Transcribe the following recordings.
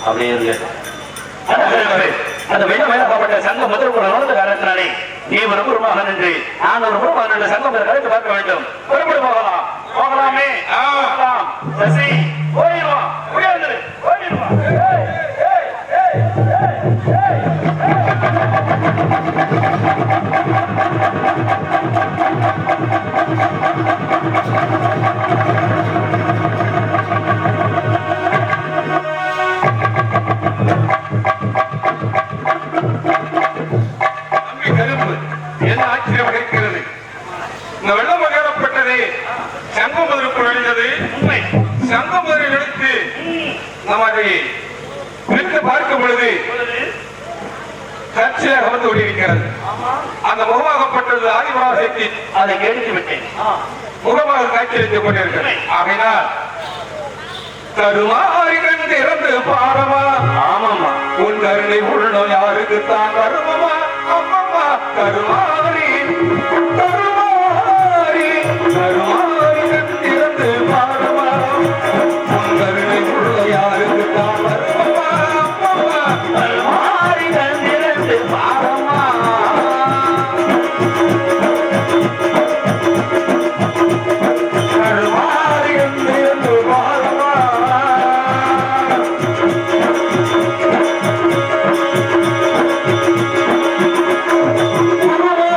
அப்படியே இருக்கு. அந்த வெள்ளமயமாக்கப்பட்ட சங்க முதல் நுழைந்த காரணத்தினாலே நீ ஒரு குருமாக நின்று நான் ஒரு குருமாக நின்று சங்கம் கலைத்து பார்க்க வேண்டும். புறப்படு போகலாம். போகலாமே. சசி போயிடுவான். முடியாது போயிடுவான். என்ன ஆச்சரியம் இருக்கிறது. இந்த வெள்ளம் பகரப்பட்டதே சங்கமுதலுக்கு நுழைந்தது உண்மை. சங்கமுதலை எடுத்து நாம் அதை பிரித்து பார்க்கும் பொழுது சர்ச்சையாக வந்து கொண்டிருக்கிறது. அந்த முகமாகப்பட்டது ஆதிபராசக்தி. அதை கேட்டு விட்டேன். முகமாக காட்சியளித்துக் கொண்டிருக்கிறது. ஆகையினால் கருமாறி கண்டு இறந்து பாரமா. ஆமாமா. உன் கருணை உள்ள யாருக்கு தான் கருமமா. அம்மம்மா கருமாறி கருமாறி கருமாறி கண்டு இறந்து பாரமா. உன் கருணை உள்ள யாருக்கு தான் கருமமா. அம்மம்மா கருமாறி கண்டு இறந்து பாரமா. கருமாறி கண்டு இறந்து பாரமா. குருமாறி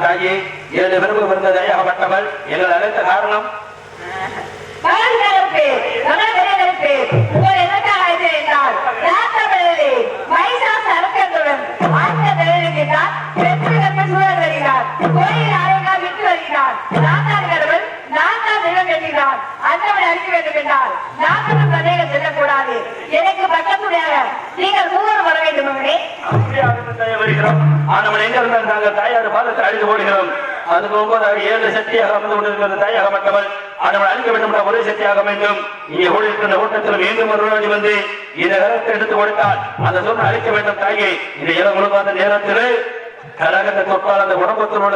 தாயே, 7 விரும்பு விருந்ததையாகப்பட்டவள் எங்கள் அழைத்த காரணம் எனக்கு பக்கத்து உடனடியாக நீங்கள் மூவர் வர வேண்டும் மகனே. வருகிறோம். ஆனால் எங்க இருந்தால் நாங்கள் தாயார் பாதத்தை அழிந்து போடுகிறோம். அதுக்கு 7 சக்தியாக அமர்ந்து கொண்டிருக்கிற தாயாக மற்றவள் அதனை அழிக்க வேண்டும் ஒரே சக்தியாக வேண்டும். இங்கே ஓடிருக்கின்ற ஓட்டத்தில் மீண்டும் ஒரு வந்து இந்த கரத்தை எடுத்து கொடுத்தால் அந்த சொன்ன அழிக்க வேண்டும் தாயே. இந்த இடம் முழுக்காத நேரத்தில் கரகத்தை தொட்டால் அந்த குடும்பத்தினோட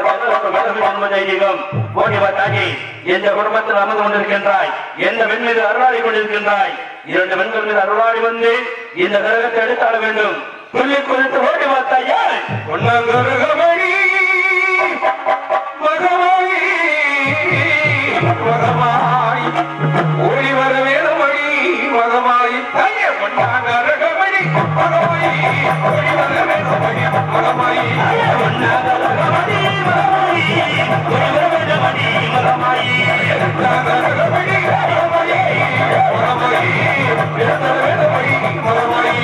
தைரியம் ஓடிவா தாயே. எந்த குடும்பத்தில் அமர்ந்து கொண்டிருக்கின்றாய், எந்த பெண் மீது அருளாடி கொண்டிருக்கின்றாய், 2 பெண்கள் மீது அருளாடி வந்து இந்த கரகத்தை எடுத்தாட வேண்டும். சொல்லி குறித்து ஓடிவா தாயே. பொன்னங்கருகமணி மகமாயி மகமாயி ஓடி வர வேணுமணி மகமாயி தாயே. பொன்னங்கருகமணி மகமாயி ஓடி வர வேணுமணி மகமாயி பொன்னங்கருகமணி மகமாயி ஓடி வர வேணுமணி மகமாயி பொன்னங்கருகமணி மகமாயி மகமாயி பிறந்த வேணுமணி மகமாயி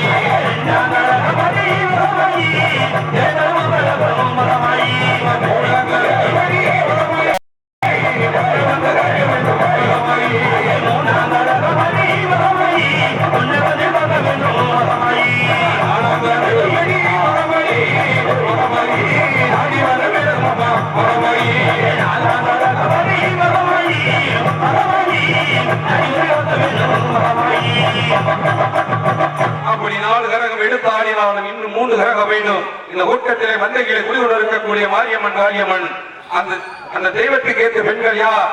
பொன்னங்கருகமணி மகமாயி தேவமங்கலம் மகமாயி அப்படி 4 கரகம் எடுத்தாடினாலும் இன்னும் 3 கரகம் வேண்டும். இந்த கூட்டத்திலே மந்தைகளை குடியுடன் இருக்கக்கூடிய மாரியம்மன் காளியம்மன் அந்த தெய்வத்துக்கு ஏற்ற பெண்கள் யார்,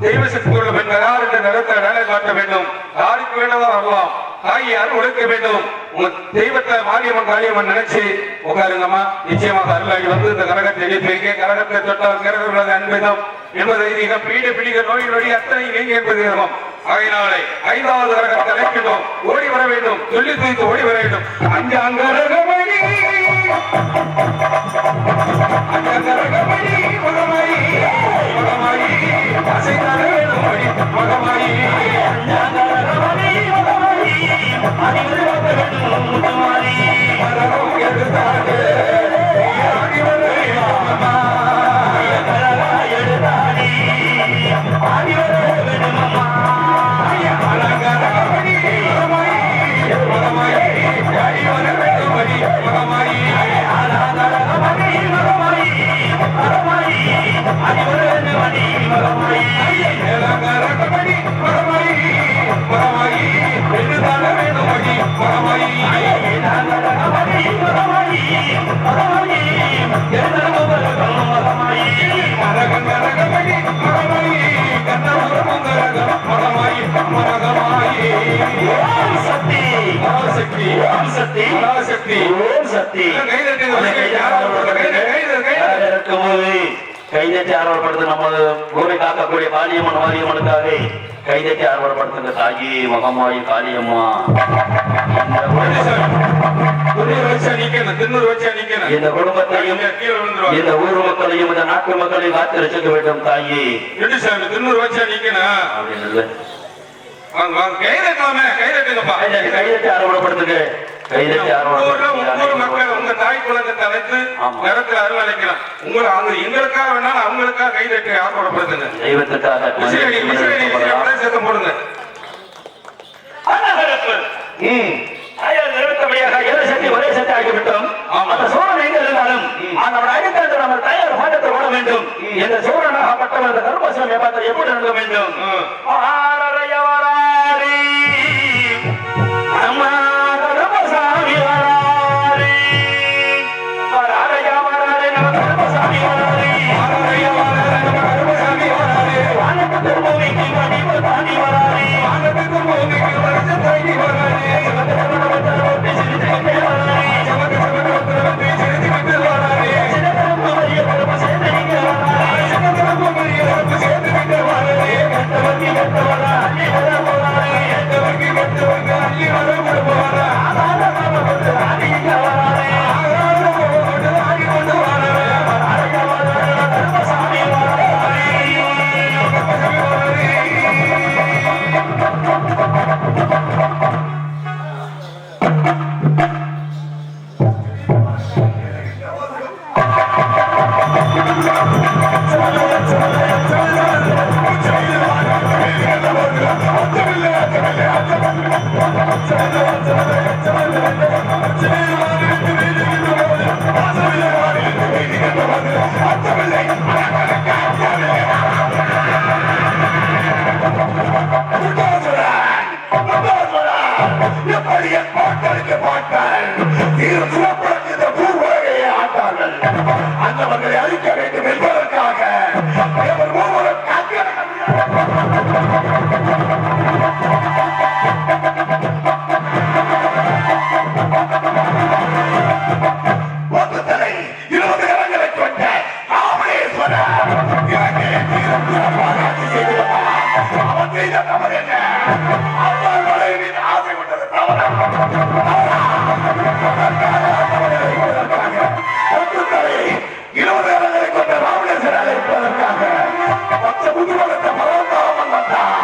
தெய்வ சக்தி உள்ள பெண்கள் யார் என்ற நிறத்தை வேலை காட்ட வேண்டும். யாருக்கு வேணவா வரலாம். தாயை அருள் உழைக்க வேண்டும். உங்க தெய்வத்தை மாரியம்மன் காளியம்மன் நினைச்சு உட்காருங்கம்மா. நிச்சயமாக அருளாகி வந்து இந்த கரகத்தை எழுப்பி கரகத்தை தொட்டால் கரகம் அன்பதம் என்பதை பீட பிடிக்க நோய் நொடி அத்தனை நீங்க என்பது ஆகையினாலே 5வது கரகத்தை அழைக்கின்றோம். ஓடி வர வேண்டும். சொல்லி தூய்த்து ஓடி வர வேண்டும். அஞ்சங்கரகமணி அஞ்சங்கரகமணி மகமாயி மகமாயி அசைத்தர வேணும் மகமாயி அஞ்சங்கரகமணி மகமாயி அறிவு வேண்டும் முத்துமாரி மரகம் எடுத்தாடு ஆடி வர வேணுமம்மா எடுத்தாடி ஆடி வர வேணுமம்மா அலங்கரகமணி மகமாயி மகமாயி ஆடி வர வேணுமணி மகமாயி அலங்கரகமணி மகமாயி மகமாயி ஆடி வர வேணுமணி மகமாயி அலங்கரகமணி மகமாயி மகமாயி எடுத்தாட வேணுமணி மகமாயி அலங்கரகமணி மகமாயி மகமாயி தேவமங்கலம் மகமாயி அலங்கரகமணி மகமாயி கண்ணபுரமங்கலம் மகமாயி மகமாயி ஓம் சக்தி ஓம் சக்தி ஓம் சக்தி ஓம் சக்தி ஓம் சக்தி கைதட்டி கைதட்டி ஆர்வப்படுத்த நம்ம ஊரை காக்கக்கூடிய காளியம்மன் மாரியம்மனுக்காக கைதட்டி ஆர்வப்படுத்துங்க தாயி மகமாயி காளியம்மா. இந்த குடும்பத்தையும் இந்த ஊர் மக்களையும் இந்த நாட்டு மக்களையும் காத்து ரசிக்க வேண்டும் தாயி. கைதட்டி ஆர்வப்படுத்துங்க. உங்க தாய் குலத்தை அழைத்து நேரத்தில் அருள் அழைக்கலாம். எங்களுக்காக வேணாலும் அவங்களுக்காக கைதட்டி ஆர்வப்படுத்துங்க. தெய்வத்துக்காக சத்தம் போடுங்க. ஒரே சக்தி ஆகிவிட்டோம். அந்த சோழன் எங்க இருந்தாலும் அவன் அடித்தது நம்ம தயார் மாற்றத்தை ஓட வேண்டும். இந்த சோழனாகப்பட்டவன் அந்த கருப்பசாமி பார்த்து எப்படி நடக்க வேண்டும். Come on. தீர்ப்பளிக்க மாட்டார். சிறப்புடன் இந்த பூ உலகையை ஆட்டார்கள். அந்தவர்களை அழிக்க வேண்டும் என்பதற்காக தேவர் ஒவ்வொரு தலை 20 கரங்களை கொண்ட ராமேஸ்வரர் இலங்கை தீரம் சிறப்பாக ஆட்சி செய்து வந்தார். அவன் செய்த தவறு என்ன? அவன் மனைவியின் ஆசை கொண்டது தவறு. தலை 20 கரங்களை கொண்ட ராமேஸ்வரர் அழைப்பதற்காக பச்சை முதுமலத்தை பரவந்தாமல் வந்தார்.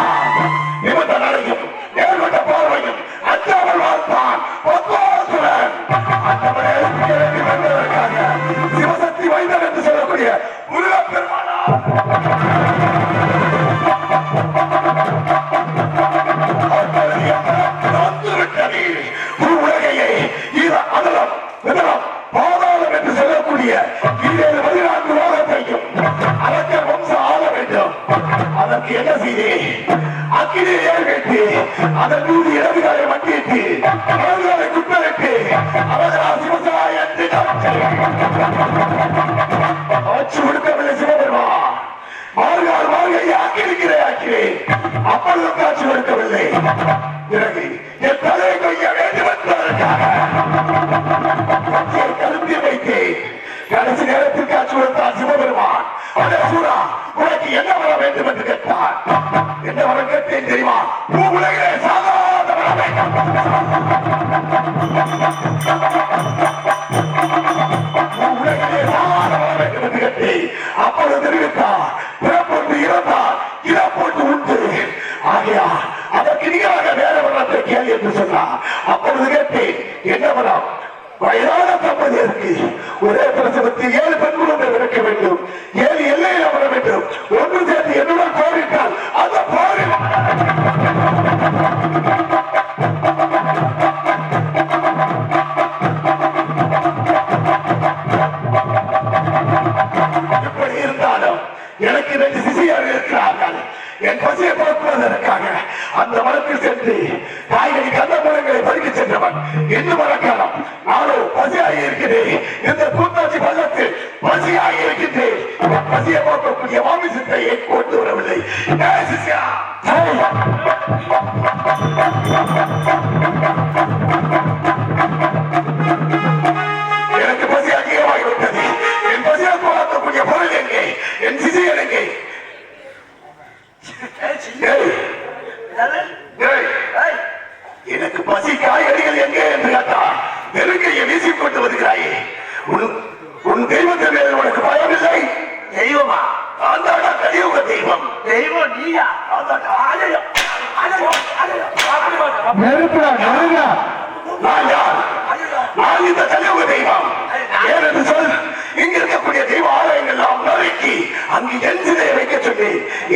நிமித்த நடையும் நேர்கொண்ட பார்வையும் அஞ்சாமல் வாழ்ந்தான் பத்மாசுரன். சிவசக்தி வைத்தர் என்று சொல்லக்கூடிய முருகப்பெருமானார் உலகையை அகலம் விதலம் பாதாளம் என்று சொல்லக்கூடிய 14 லோகத்தையும் அரக்கர் வம்சம் ஆள வேண்டும். அதற்கு என்ன செய்தி? அக்கினியை ஏற்பட்டு அதன் மீது இடதுகாலை வண்டியிட்டு இடதுகாலை குட்டரிட்டு அவர்களா சிவசாய ஆட்சி கொடுக்கவில்லை சிவபெருமான். மார்கால் மார்கையை ஆக்கியிருக்கிறேன். அப்பொழுதும் காட்சி கொடுக்கவில்லை. பிறகு என் தலையை கொய்ய வேண்டும் என்பதற்காக கருத்தி வைத்து கடைசி நேரத்தில் காட்சி கொடுத்தார் சிவபெருமான். அதே சூரா உனக்கு என்ன வர வேண்டும் என்று கேட்டார். என்ன வர கேட்டேன் தெரியுமா? உலகிலே சாதாரண வர வேண்டும். உலகிலே சாதாரண வர வேண்டும் என்று கேட்டு அப்பொழுது தெரிவித்தார். பிறப்பொன்று இறந்தார், இறப்பொன்று உண்டு. ஆகையா அதற்கு நீராக வேற வரத்தை கேள்வி என்று சொன்னார். அப்பொழுது கேட்டேன் என்ன வரம்? வயதான தம்பதியருக்கு ஒரே பிரசவத்தில் 7 பெண் குழந்தை இருக்க வேண்டும். 7 எல்லையில் அமர வேண்டும். ஒன்று சேர்த்து என்னுடன் போரிட்டால் அந்த போரில் எப்படி இருந்தாலும் எனக்கு 2 சிசியர்கள் இருக்கிறார்கள். என் பசியை போக்குவதற்காக அந்த மரத்தில் சென்று காய்கறி கந்தமூலங்களை பறிக்க சென்றவன் என்று மறக்கலாம். நானும் பசியாகி இருக்கிறேன். இந்த கூத்தாட்சி பள்ளத்தில் பசியாகி இருக்கின்றேன். பசியை போக்கக்கூடிய மாமிசத்தை கொண்டு வரவில்லை. எனக்கு பசி அதிகமாகிவிட்டது. என் பசியை போக்கக்கூடிய பொருள் எங்கே? என் சிசியர் எங்கே? எனக்கு பசி காய்கறிகள் எங்கே என்று கேட்டார். நெருங்கையை வீசிக் கொண்டு வருகிறாயே. உன் தெய்வத்தின் மேல் உனக்கு பயமில்லை? தெய்வமா? அந்த கலியுக தெய்வம். தெய்வம் நீயா? நான் இந்த கலியுக தெய்வம். ஏனென்று சொல், இங்க இருக்கக்கூடிய தெய்வ ஆலயங்கள் எல்லாம் நறுக்கி அங்கு என் சிலையை வைக்க சொல்லி,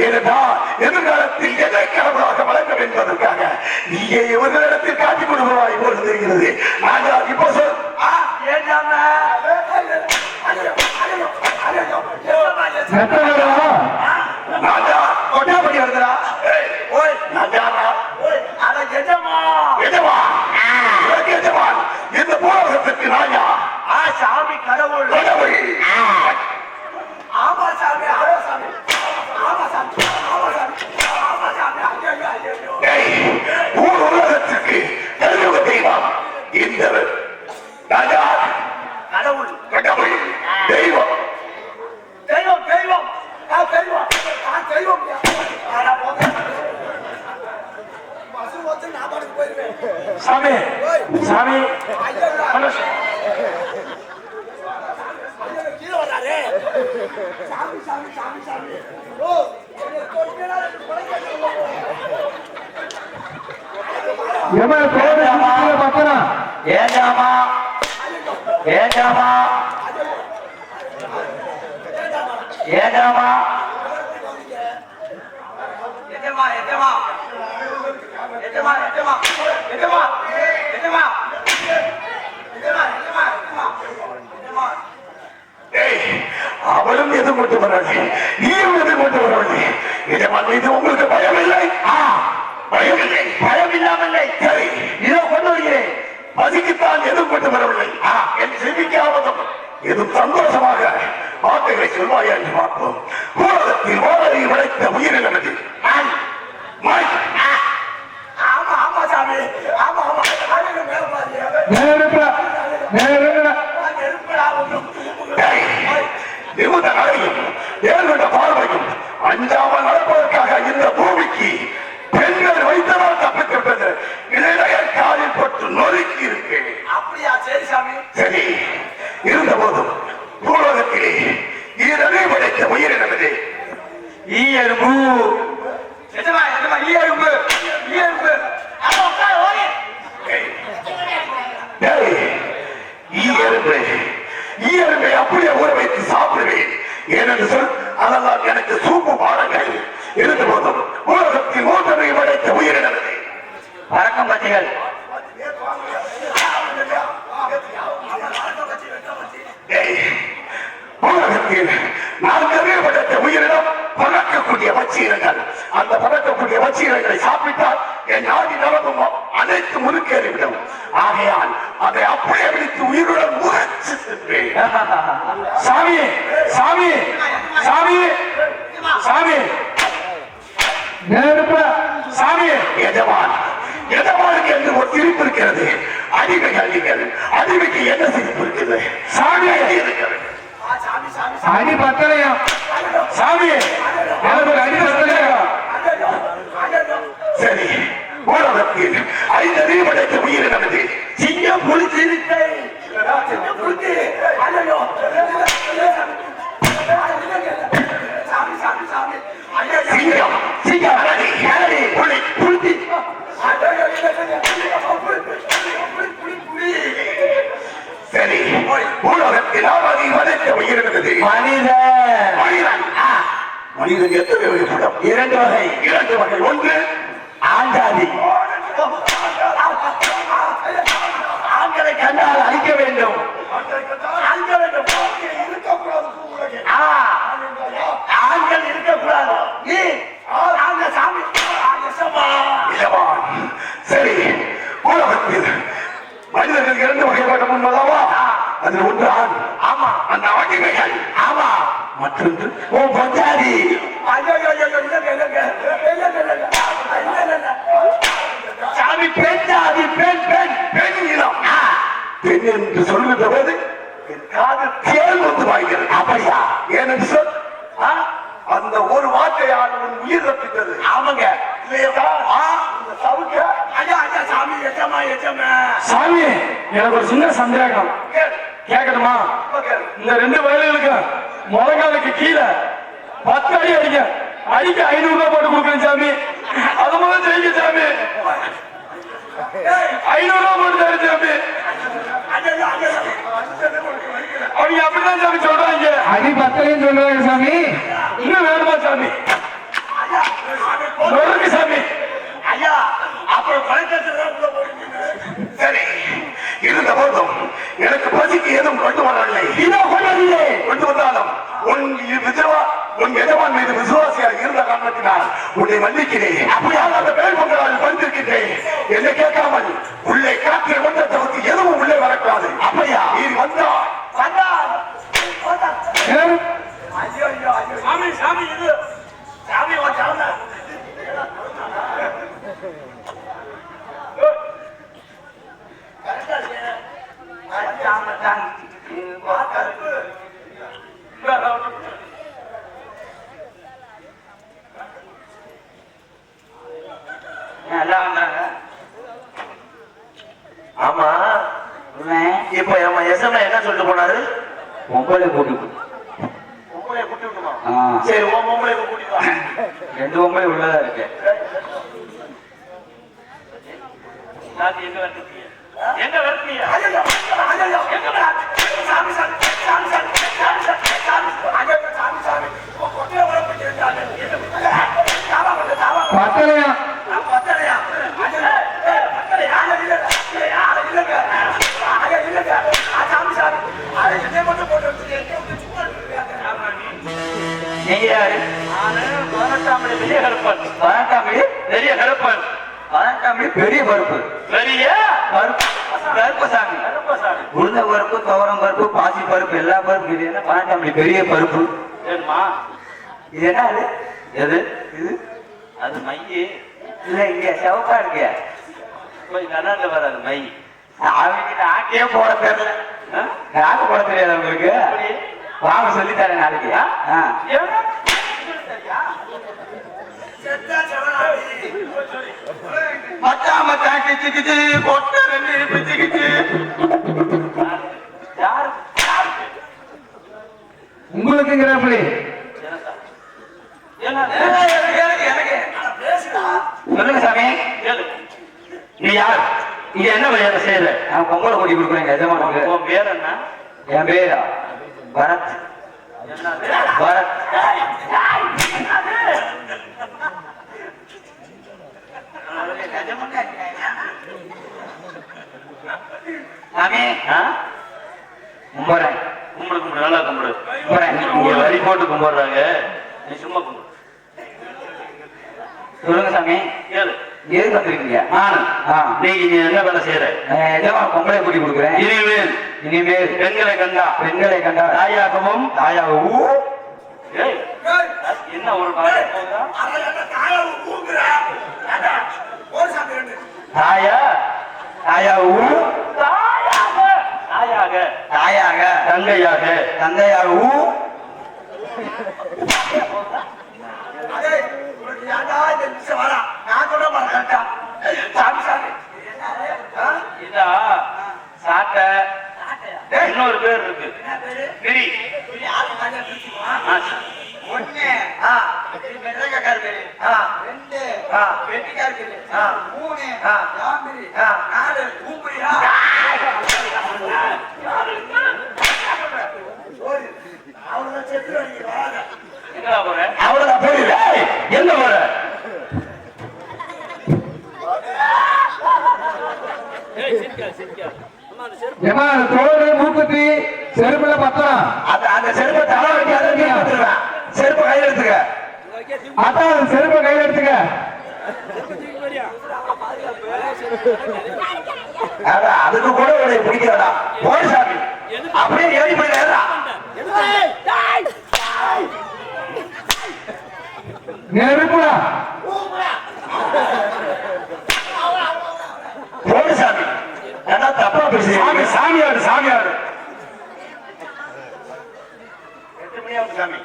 ஏனென்றால் எதிர்காலத்தில் எதை கடவுளாக வளர்க்க என்பதற்காக நீயே இவர்களிடத்தில் காட்டிக் கொடுப்பவாய் போல் தெரிகிறது. நான் இப்போ சொல். கொட்டாப்படி வருகிறா. இந்த போராட்டத்திற்கு நாயா? சாமி கடவுள். கடவுள். ஆமா சாமி. ஆமா சாமி. ஆமா சாமி. ஆமா சாமி. ஆமா சாமி. ஊர் உலகத்திற்கு கலியுக தெய்வம் இந்த ராஜா. கடவுள். கடவுள். தெய்வம். தெய்வம். தெய்வம். தெய்வம். தெய்வம். சாமி. சாமி. ஏஜாமா ஏஜாமா ஏஜாமா எஜமா எஜமா எஜமா எஜமா எஜமா எஜமா அவளும் எதுவும் கொண்டு வரவில்லை, நீயும் எதுவும் கொண்டு வரவில்லை. இது உங்களுக்கு பயமில்லை? பயமில்லை. பயம் இல்லாமல் சரி, இதோ கொண்டு வருகிறேன். பசிக்குத்தான் எதுவும் கொண்டு வரவில்லை. என் செவிக்காவதும் எதுவும் சந்தோஷமாக வார்த்தைகளை சொல்வாயா என்று பார்ப்போம். உலகத்தில் வாழையை விளைத்த உயிரிழந்தது. ஆமா ஆமா சாமி ஆமா ஆமா நிமிட நடையும் ஏற்பட்ட பார்வையும் அஞ்சாமல் நடப்பதற்காக இந்த பூமிக்கு பெண்கள் வைத்ததால் தப்பிக்கப்பட்டது. இளைய காலில் பட்டு நொறுக்கி இருக்கு. அப்படியா? சரி சாமி. சரி, இருந்த போதும் பூலோகத்திலே ஈரனை படைத்த உயிரினது ஈயரும்பு ஈயரும்பு ஈயரும்பு ஈயரும்பை அப்படியே ஊற வைத்து சாப்பிடுவேன். ஏனென்று சொல், அதெல்லாம் எனக்கு சூப்பு பாடங்கள். இருந்த போதும் உலகத்தில் மூன்றனை படைத்த உயிரினது பறக்கும் பச்சைகள். உலகத்தில் நான்கவே படைத்த உயிரினம் பறக்கக்கூடிய பட்சியினங்கள். அந்த பறக்கக்கூடிய பட்சியினங்களை சாப்பிட்டால் என் நாடி நலமும் அனைத்து முறுக்கேறிவிடும். ஆகையால் அதை அப்படியே விழித்து உயிருடன் முறைச்சு சென்றேன். சாமி சாமி சாமி சாமி சாமி எஜமான் எஜமானுக்கு என்று ஒரு சிரிப்பு இருக்கிறது. அடிமை அடிகள் அடிமைக்கு என்ன சிரிப்பு இருக்குது? சாமி இருக்கிறது. அடி பத்தலையா சாமி எனக்கு அடி பத்தலையா? சரி, உலகத்தில் ஐந்தறிவு படைத்த உயிரினது சிங்கம் புலி சிரித்தை சிங்கம் சிங்கம் அடி அடி புலி புலி. சரி, உலகத்தில் ஆவதி வதைத்த உயிரினது மனிதன். மனிதன். மனிதன் எத்தனை வகைப்படும்? இரண்டு வகை. இரண்டு வகை. ஒன்று ஆண்டாதி. ஆண்களை கண்டால் அழிக்க வேண்டும். ஆண்கள் இருக்கக்கூடாது. நீ சரி, உலகத்தில் மனிதர்கள் இரண்டு வகைப்பட்ட முன்பதாவா? அதில் ஒன்று ஆண். ஆமா, அந்த அடிமைகள். ஆமா, மற்றொன்று ஓ பஞ்சாதி. சாமி பெண் ஜாதி. பெண் பெண் பெண் இனம். பெண் என்று சொல்கின்ற போது என் காது தேல் வந்து வாய்கிறது. அப்படியா? ஏனென்று சொல், அந்த ஒரு வார்த்தையால் உன் உயிர் தப்பித்தது. ஆமாங்க. சாமி எனக்கு ஒரு சின்ன சந்தேகம் கேட்கணுமா? இந்த ரெண்டு வயலுக்கு முழங்காலுக்கு கீழே 10 அடி அடிக்க அடிக்க 500 ரூபாய் போட்டு கொடுக்குறேன் சாமி. அது முதல் செய்யுங்க சாமி. 500 ரூபாய் போட்டு தரேன் சாமி. அவங்க அப்படிதான் சாமி சொல்றாங்க. அடி 10 சொல்றாங்க சாமி. இன்னும் வேணுமா சாமி? நொறுக்கு சாமி. ஐயா அப்புறம் சரி, இருந்த போதும் எனக்கு பசிக்கு எதுவும் கொண்டு வரவில்லை. இதோ கொண்டதில்லை. கொண்டு வந்தாலும் உன் எஜமான் மீது விசுவாசியாக இருந்த காரணத்தினால் உன்னை மன்னிக்கிறேன். அப்படியாக அந்த பேர் பொங்கலால் வந்திருக்கின்றேன். என்னை கேட்காமல் உள்ளே காற்றை கொண்ட தவிர்த்து எதுவும் உள்ளே வரக்கூடாது. அப்படியா? நீ வந்தா சாமி சாமி இது சாமி ஆமா, இப்ப நம்ம எஸ்எம்ல என்ன சொல்லிட்டு போனாரு? பொம்பளை கூட்டு. உங்களை கூட்டி விட்டுமா? சரி, உங்களை கூட்டிட்டு வா. 2 பொம்பளை உள்ளதா இருக்கு. எங்க வரீங்க? எங்க வரீங்க? சாமி சாமி சாமி சாமி சாமி சாமி சாமி சாமி கொட்டில வர போயிட்டாங்க. பத்தலையா? பத்தலையா? பத்தலையா? இல்லங்க. இல்லங்க. சாமி சாமி. அதை என்ன மட்டும் போட்டு வச்சிருக்கீங்க? சும்மா நீங்க யாரு? 18ஆம் பெரிய கருப்பன். 18ஆம் பெரிய கருப்பன். 18ஆம் பெரிய பருப்பு. பெரிய பருப்பு. கருப்பசாமி. கருப்பசாமி. உளுந்த பருப்பு, துவரம் பருப்பு, பாசி பருப்பு, எல்லா பருப்பு. இது என்ன பணத்தாமணி பெரிய பருப்பு? சரிம்மா. இது என்ன அது? எது இது அது மையி. இல்ல இங்க செவப்பா இருக்கிய போய் கண்ணாண்ட வராது மை. அவங்களுக்கு நாக்கே போட தெரியல. நாக்கு போட தெரியாது உங்களுக்கு? வாங்க சொல்லித்தரேன் நாளைக்கு. செத்தா செவனாடி. மச்சான் மச்சான் கிச்சு கிச்சு பொட்ட ரெண்டு பிச்சு கிச்சு. யாரு உங்களுக்குங்கிறப்படி எனக்கு பேசுடா. சொல்லுங்க சாமி. கேளு. நீ யார்? இங்க என்ன வேலை செய்யற? நான் பொங்கல் கொடி கொடுக்குறேன் எஜமானுக்கு. உன் பேர் என்ன? என் பேரா பரத். என்னது? பரத். சாமி கும்பிடுறேன். கும்பிடு கும்பிடு, நல்லா கும்பிடு. கும்பிடுறேன். இங்க வரி போட்டு கும்பிடுறாங்க, நீ சும்மா கும்பிடு. சொல்லுங்க சாமி. கேளு. எதுக்கு வந்திருக்கீங்க? நீங்க இங்க என்ன வேலை செய்யற? எஜமான பொங்கலை கூட்டி கொடுக்குறேன். இனிமேல் பெண்களை கண்டா பெண்களை கண்டா தாயாகவும் தாயாகவும். ஏய், என்ன ஒரு பாடம் போதா? அதை என்ன தாயை ஊங்குறா? ஏண்டா, ஒரு சாமி ரெண்டு. தாயா தாயாகவும் தாயாக தாயாக தாயாக தங்கையாக தந்தையாகவும். அதே, உனக்கு ஏன்டா இந்த நிமிஷம் வரா? நான் சொல்ல மாட்டேன் கரெக்டா? சாமி சாமி. ஆ? இதா சாட்டை. இன்னொரு பேர் இருக்கு, கிரி. யாரு தானே பிடிக்குமா? ஆ, ஒண்ணு. ஆ. வெள்ளக்கார பேரு. ஆ. ரெண்டு. ஆ. வெட்டிக்கார பேரு. ஆ. மூணு. ஆ. யாமிரி. ஆ. நாலு. ஊம்புரியா? அவ்வளவுதான் செத்து வரைக்கும் வராத. எங்கடா போற? அவ்வளவுதான் போயிடுது. எங்க போற? ஏமா தோடு மூக்குத்தி செருப்புல பத்திரம் அந்த செருப்பை தலை வெட்டி அதை நீ எடுத்துருவேன். செருப்பை கையில் எடுத்துக்க. அதான் செருப்பை கையில் எடுத்துக்க. அதுக்கு கூட உடைய பிடிக்கிறடா. போய் சாமி அப்படியே ஏறி போய் ஏறா. நெருப்புடா. போய் சாமி ஏன்னா தப்பா பேசி. சாமி சாமியாரு சாமியாரு. 8 மணி ஆகுது சாமி.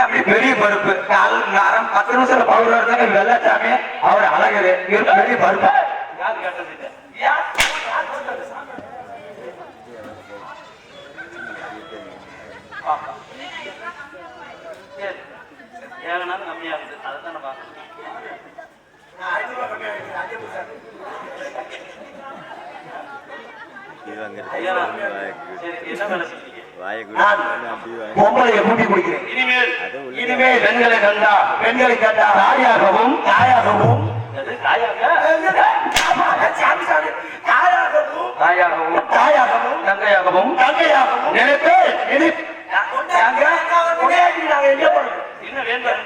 அப்படி பெரிய பருப்பு கால் நேரம் 10 நிமிஷத்துல பவுடர் இருந்தாங்க. வெள்ளச்சாமி அவர் அழகரு பெரிய பருப்பு. யாரு கேட்டது இல்ல. ஏகனாலும் கம்மியாகுது, அதை தானே பார்க்கணும். நான் 5 ரூபாய் கம்மியா வைக்கிறேன். 5 ரூபாய் சாமி. ஐயா, சரி, என்ன வேலை செஞ்சீங்க? பொம்பளைய கூட்டி குடிக்கிறேன். இனிமேல் பெண்களை கண்டா தாயாகவும் தாயாகவும் எது? தாயாக சாமி சாமி. தாயாகவும் தாயாகவும் தாயாகவும் தங்கையாகவும் தங்கையாகவும் நினைப்பேன். பொண்டாட்டி நாங்க எங்க போறது? என்ன வேண்டும்?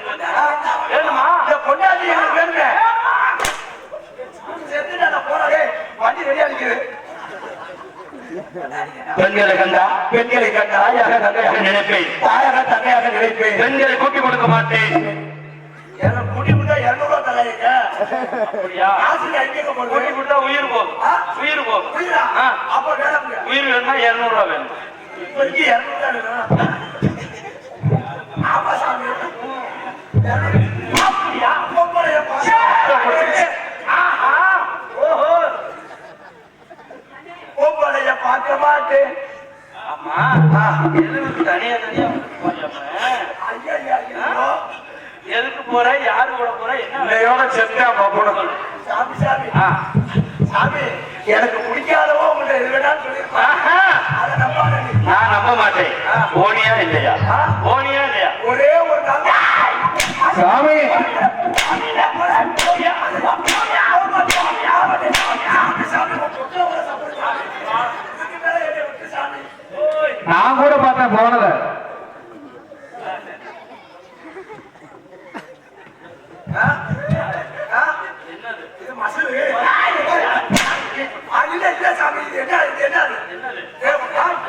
வேணுமா? இந்த பொண்டாட்டி எனக்கு வேணுங்க. செத்துட்டு நான் போறேன். வண்டி ரெடியா நிக்குது. பெண்களை கண்டா பெண்களை கண்ட தாயாக தங்கையாக நினைப்பேன். தாயாக தங்கையாக நினைப்பேன். பெண்களை கூட்டி கொடுக்க மாட்டேன். எனக்கு முடி முட்டா 200 ரூபாய் தராங்க. அப்படியா? காசுல எங்க கூட்டி போறது? கொடுத்தா உயிர் போகும். ஆ? உயிர் போகும். புரியுதா? ஆ. அப்ப வேணாம்ங்க. உயிர் வேணும்னா 200 ரூபாய் வேணும். இப்போதைக்கு 200 ரூபாய் வேணும். ஆமா சாமி. அப்படியா? பொம்பளைய பாக்க. ஆஹா. ஓஹோ. பொம்பளைய பார்க்க மாட்டேன். ஆமா. எதுக்கு தனியா தனியா போயாம? ஐயா ஐயா. எதுக்கு போற? யாரு கூட போற? என்ன வேலை? இன்னையோட செத்தா பாப்போம். சொல்லு. சாமி சாமி. ஆ. சாமி எனக்கு பிடிக்காதவோ உங்கள்ட்ட எது வேணாலும் சொல்லிருப்பா. ஆஹா. அதை நம்பாத நீ. நான் நம்ப மாட்டேன். போனியா இல்லையா? போனியா இல்லையா? ஒரே ஒரு நாள் சாமி நான் கூட பார்த்தேன் போனத. என்னது? இது மசூரு. இல்ல இல்ல சாமி, இது என்ன இது என்னது?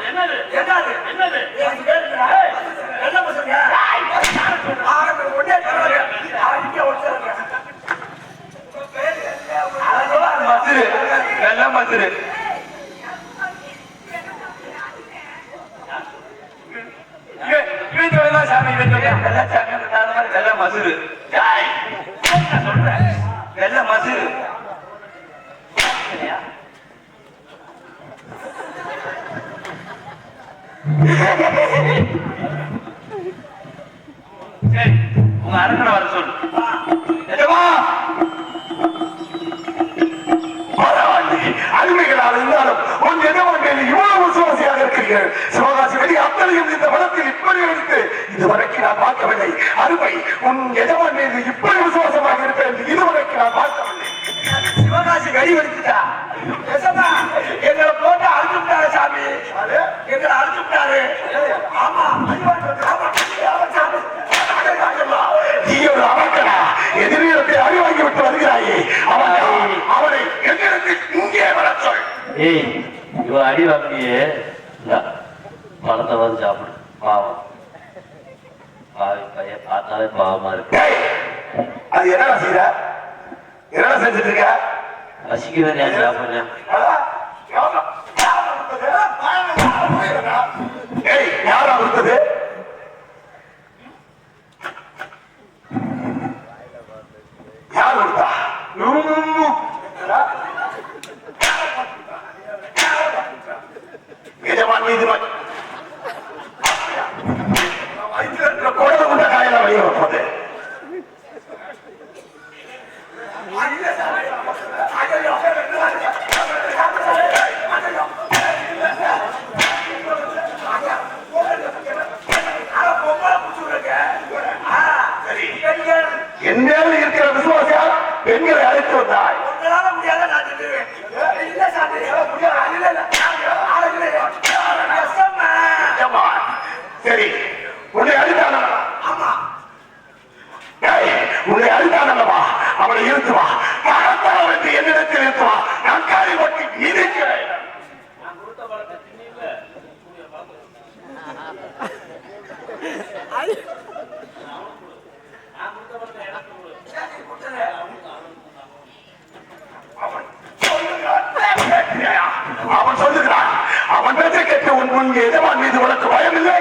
என்னது என்னது? என்னது எனக்கு கேட்குதா? என்ன பசங்க? ஆரம்பி ஒண்ணே தரவாரு. இங்க ஒருத்தருங்க. உங்க பேரு என்ன? மசுரு வெள்ள மசுரு சாமி வெள்ள மசுரு வெள்ள மசுரு சரி உங்க அரக்கனை வர சொல்லு. அருமைகளால் இருந்தாலும் உன் எஜமான் மேல் இவ்வளவு விசுவாசியாக இருக்கிறீர்கள். சிவகாசி வெளி அத்தனையும் இந்த வளத்தில் இப்படி எடுத்து இதுவரைக்கும் நான் பார்க்கவில்லை. அருமை, உன் எஜமான் மீது இப்படி விசுவாசமாக இருப்பேன் இதுவரைக்கும் நான் பார்க்கவில்லை. சிவகாசி வெடி வெடிச்சுட்டா எங்களை போட்டு அழிச்சு விட்டாரு சாமி. எங்களை அழிச்சு விட்டாரு. ஆமா நீ ஒரு அவர்களா எதிர்த்து அடி வாங்கி விட்டு வருகிறாயே, அவனை எங்களுக்கு இங்கே வர சொல். ஏய் இவ அடி வாங்கியே பழத்தை வந்து சாப்பிடு. பாவம் பாவி பையன் பார்த்தாலே பாவமா இருக்கு. டேய், அது என்னடா செய்யற? என்னடா செஞ்சுட்டு இருக்க? பசிக்குதான் ஏன் சாப்பிடுறேன்? ஏய், யாரா கொடுத்தது? யார் கொடுத்தா? எஜமான் மீது குழந்தை கொண்ட காயெல்லாம் வெளியே வைப்பது. என்னன்னு இருக்கிற விசுவாசியால் பெண்களை அழைத்து வந்தாய். உங்களால முடியாத நான் செஞ்சிருவேன். இல்ல சாமி, முடியாது. இல்ல, இல்ல. எஜமான், சரி உன்னை அழித்தானவா? ஆமா. உன்னை அழித்தானவா? அவனை இழுத்துவா. பணத்தளவு என்று என்னிடத்தில் இழுத்துவா. நான் காலை ஒட்டி இருக்கிறேன். அவன் சொல்லுகிறான். அவன் பேச்சை கேட்டு உன் எஜமான் மீது உனக்கு பயம் இல்லை?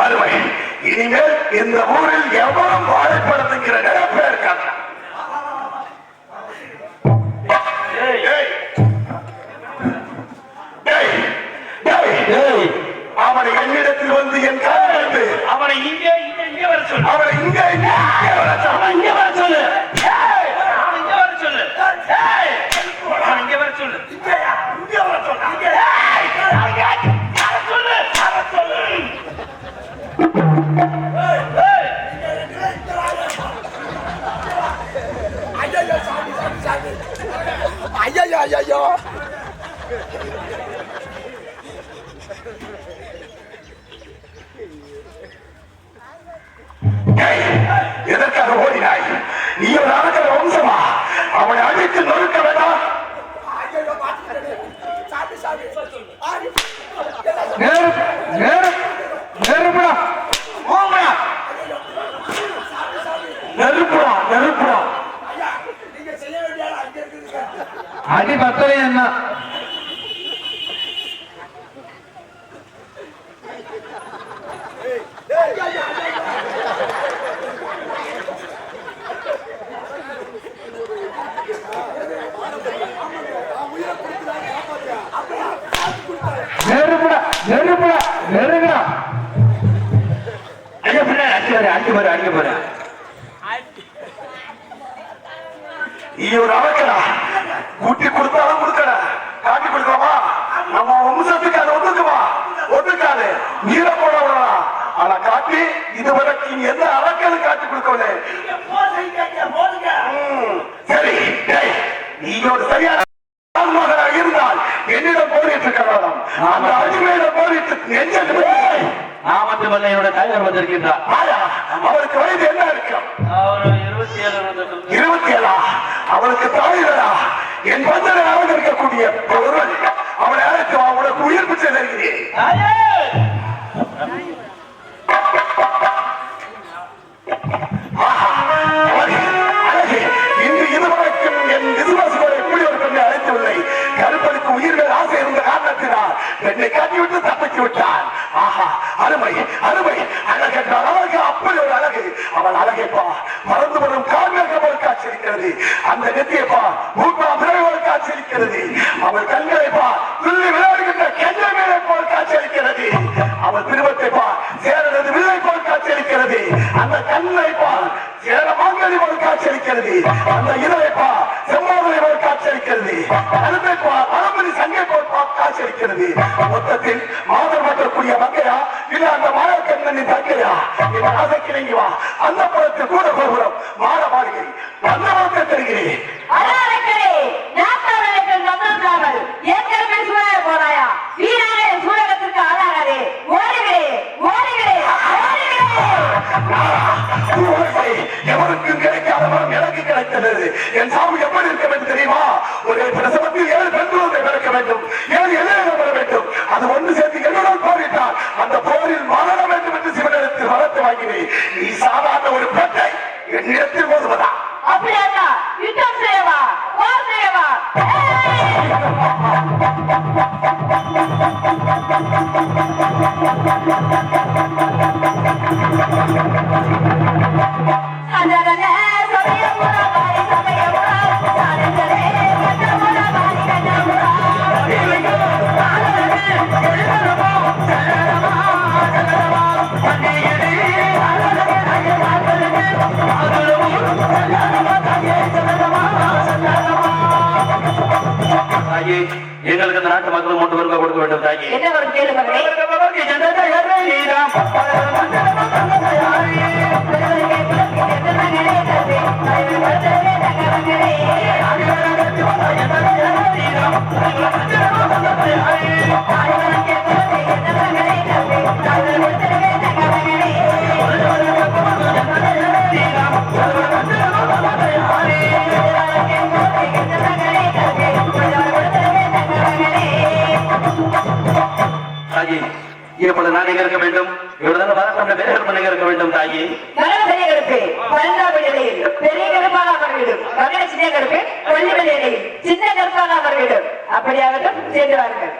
அருமை, இனிமேல் இந்த ஊரில் எவரும் வாழைப்படத்துங்கிற நினைப்பே இருக்காங்க. அவனை என்னிடத்தில் வந்து என் காரணத்து அவனை இங்கே வர சொல்லு. அவனை இங்கே வர சொல்லு. அவனை இங்கே வர சொல்லு. அவனை இங்கே வர சொல்லு. அவனை இங்கே வர சொல்லு. இங்க வர சொன்னாங்க. ஐயோ எதற்காக ஓடினாய்? நீ ஒரு அறக்கிற வம்சமா? அவனை அழித்து நொறுக்க வேண்டாம். நெருப்புடா அடி பத்தலை என்ன நெருங்குடா ஐயா பின்னாடி அடிக்க போற நீ ஒரு அவக்கடா. கூட்டி கொடுத்தாலும் கொடுக்கடா, காட்டி கொடுக்கலாமா? நம்ம வம்சத்துக்கு அதை ஒத்துக்காது. நீர போட விடலாம். ஆனா காட்டி இதுவரைக்கும் நீ எந்த அவக்கலும் காட்டி கொடுக்கவில்லை. சரி, நீ ஒரு சரியான மகனாக இருந்தால் என்னிடம் போரிட்டு கவனம். அந்த அடிமையிடம் போரிட்டு நெஞ்ச நான் மட்டுமல்ல என்னோட தலைவர் வந்திருக்கின்றார். அவருக்கு வயது என்ன இருக்கும்? அவர் 27 அவளுக்கு தாயிலா என் பந்தனை அலங்கரிக்கக்கூடிய பொருள் அவளை அழைத்து அவளுக்கு உயிர் பிச்சை தருகிறேன். இன்று இதுவரைக்கும் என் விசுவாசிகளை இப்படி ஒரு பெண்ணை அழைத்துள்ளை. கருப்பனுக்கு உயிர்கள் ஆசை இருந்த காரணத்தினால் பெண்ணை காட்டிவிட்டு தப்பித்து விட்டான். ஆஹா, அருமை அருமை, அழகென்றால் அழகு, அப்படி ஒரு அழகு. அவள் அழகைப்பா பறந்து வரும் கால்கள் போல் காட்சியிருக்கிறது. அந்த நெத்தியப்பா பூட்டா பிறகு காட்சியிருக்கிறது. அவள் கண்களைப்பா துள்ளி விளையாடுகின்ற கெஞ்சை மேலே போல் காட்சியிருக்கிறது. அவள் திருவத்தைப்பா சேரனது வில்லை போல் காட்சியிருக்கிறது. அந்த கண்ணைப்பா சேர மாங்கனி போல் காட்சியிருக்கிறது. அந்த இதழைப்பா செம்மாதனை போல் காட்சியிருக்கிறது. அருமைப்பா பரம்பரி சங்கை போல் காட்சியிருக்கிறது. மொத்தத்தில் மாதம் மாற்றக்கூடிய மங்கையா இல்ல அந்த மாயக்கண்ணனின் தங்கையா? என் ஆசைக்கு நீங்கி வா. அந்த புறத்தில் கூட கோபுரம் மாட மாளிகை அந்த புறத்தை தருகிறேன். எவருக்கும் கிடைக்காத வரம் எனக்கு கிடைத்தது. என் சாமி எப்படி இருக்க வேண்டும் தெரியுமா? ஒரு பிரசவத்தில் 7 பெண் குழந்தை பிறக்க வேண்டும், 7 இளைஞர்கள் வர வேண்டும். அது ஒன்று சேர்த்து என்னுடன் போரிட்டால் அந்த போரில் மரண வேண்டும் என்று சிவனிடத்தில் வரத்தை வாங்கினேன். நீ சாதாரண ஒரு பெண்ணை என்னிடத்தில் மோதுவதா? அப்படியா? யுத்தம் செய்யவா? போர் செய்யவா? தாயே, எங்களுக்கு அந்த நாட்டு மக்கள் மூன்று பேருக்கு கொடுக்க வேண்டும் தாயே. என்ன ஒரு கேள்வி மகனே? தாயே, இப்பொழுது நான் எங்க இருக்க வேண்டும்? இவ்வளவு வரப்பட்ட பேர்கள் எங்க இருக்க வேண்டும் தாயே? பெரிய கருப்பு பழங்காவிடையில் பெரிய கருப்பாக அவர்களிடம், மகன சின்ன கருப்பு கொல்லிமலையில் சின்ன கருப்பாக அவர்களிடம். அப்படியாகட்டும், சென்று வாருங்கள்.